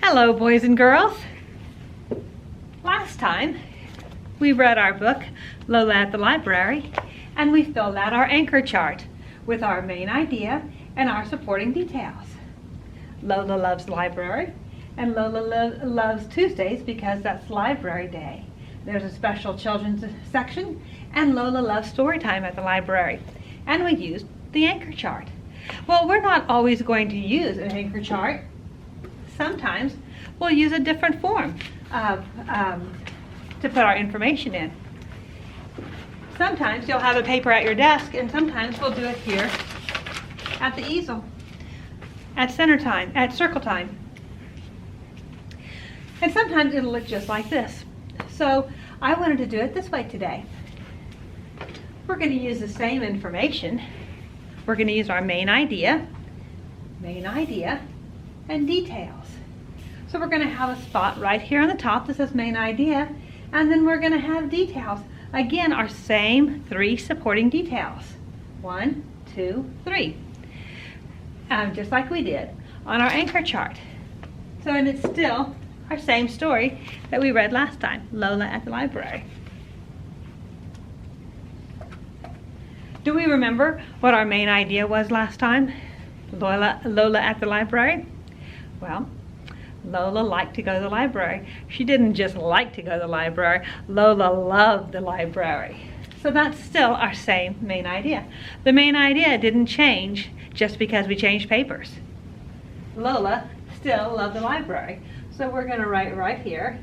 Hello, boys and girls. Last time, we read our book, Lola at the Library, and we filled out our anchor chart with our main idea and our supporting details. Lola loves the library, and Lola loves Tuesdays because that's library day. There's a special children's section, and Lola loves story time at the library. And we used the anchor chart. Well, we're not always going to use an anchor chart. Sometimes we'll use a different form to put our information in. Sometimes you'll have a paper at your desk, and sometimes we'll do it here at the easel, at center time, at circle time. And sometimes it'll look just like this. So I wanted to do it this way today. We're going to use the same information. We're going to use our main idea, and details. So we're going to have a spot right here on the top that says main idea, and then we're going to have details. Again, our same 3 supporting details. 1, 2, 3. Just like we did on our anchor chart. So, and it's still our same story that we read last time, Lola at the Library. Do we remember what our main idea was last time? Lola at the Library? Well, Lola liked to go to the library. She didn't just like to go to the library. Lola loved the library. So that's still our same main idea. The main idea didn't change just because we changed papers. Lola still loved the library. So we're going to write right here,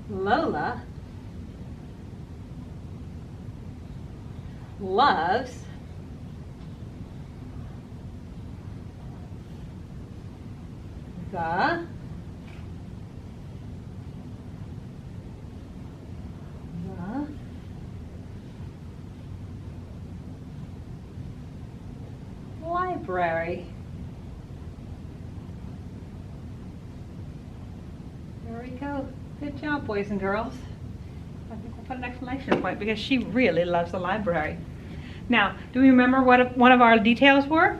Lola loves the library. There we go. Good job, boys and girls. I think we'll put an exclamation point because she really loves the library. Now, do we remember what one of our details were?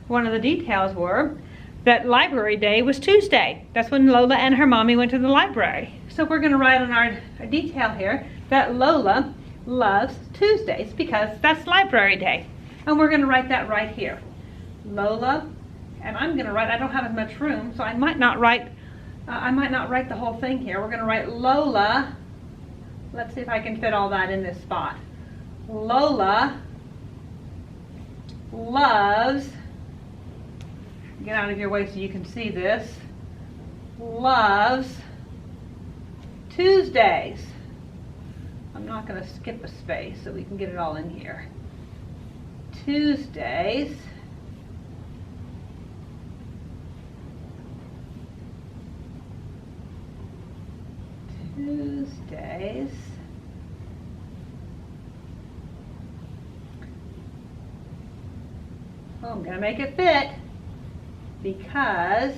One of the details were that library day was Tuesday. That's when Lola and her mommy went to the library. So we're going to write on our detail here that Lola loves Tuesdays because that's library day. And we're going to write that right here. Lola, and I'm going to write, I don't have as much room, so I might not write the whole thing here. We're going to write Lola. Let's see if I can fit all that in this spot. Lola loves, get out of your way so you can see this, loves Tuesdays. I'm not going to skip a space so we can get it all in here. Tuesdays Oh, I'm going to make it fit because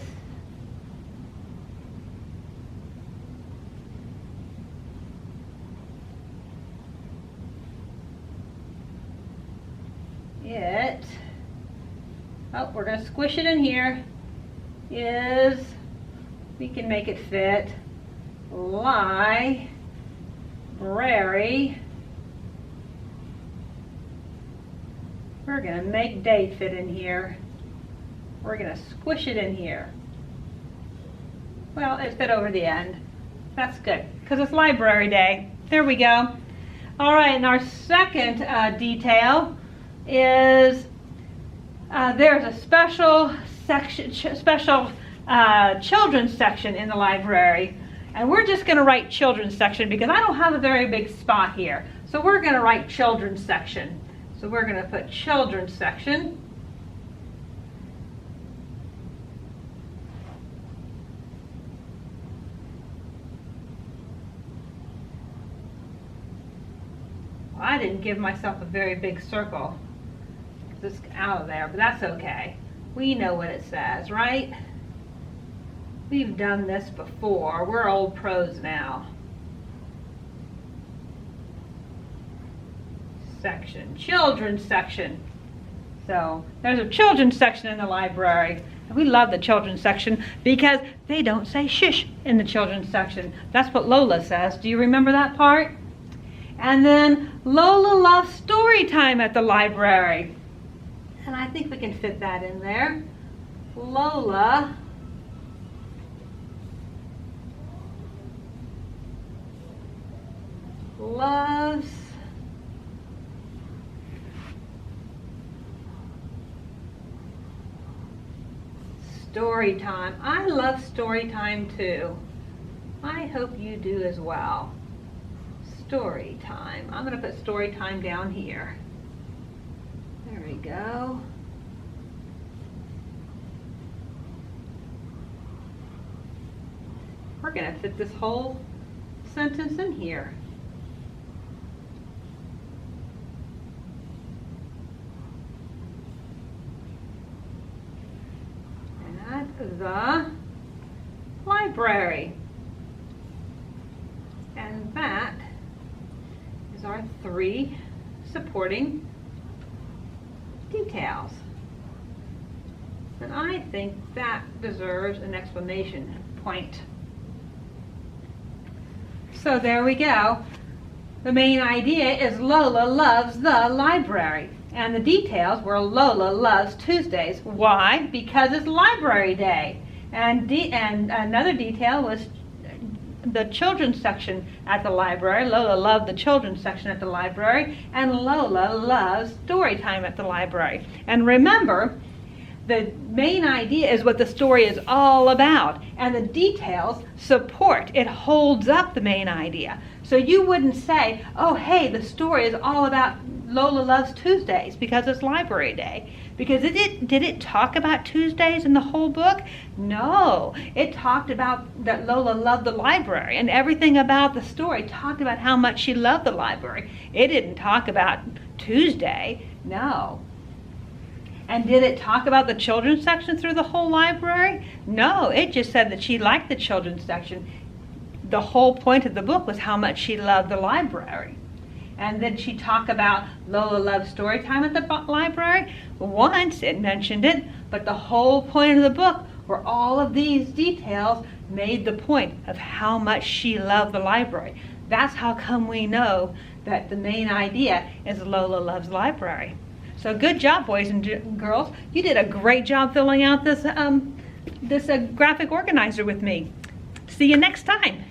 we're going to squish it in here, we can make it fit, library. We're going to make day fit in here. We're going to squish it in here. Well, it fit over the end. That's good, because it's library day. There we go. All right, and our second detail is there's a special section, children's section in the library. And we're just going to write children's section because I don't have a very big spot here. So we're going to write children's section. So we're going to put children's section. Well, I didn't give myself a very big circle. Just out of there, but that's okay. We know what it says, right? We've done this before. We're old pros now. section, children's section. So there's a children's section in the library. We love the children's section because they don't say shush in the children's section. That's what Lola says. Do you remember that part? And then Lola loves story time at the library. And I think we can fit that in there. Lola loves story time. I love story time too. I hope you do as well. Story time. I'm going to put story time down here. There we go. We're going to fit this whole sentence in here. At the library. And that is our 3 supporting details. And I think that deserves an exclamation point. So there we go. The main idea is Lola loves the library. And the details were Lola loves Tuesdays. Why? Because it's library day. And another detail was the children's section at the library. Lola loved the children's section at the library. And Lola loves story time at the library. And remember, the main idea is what the story is all about. And the details support, it holds up the main idea. So you wouldn't say, oh, hey, the story is all about Lola loves Tuesdays because it's library day. Because did it talk about Tuesdays in the whole book? No. It talked about that Lola loved the library, and everything about the story talked about how much she loved the library. It didn't talk about Tuesday. No. And did it talk about the children's section through the whole library? No. It just said that she liked the children's section. The whole point of the book was how much she loved the library. And then she talked about Lola loves story time at the library. Once it mentioned it, but the whole point of the book were all of these details made the point of how much she loved the library. That's how come we know that the main idea is Lola loves library. So good job, boys and girls. You did a great job filling out this graphic organizer with me. See you next time.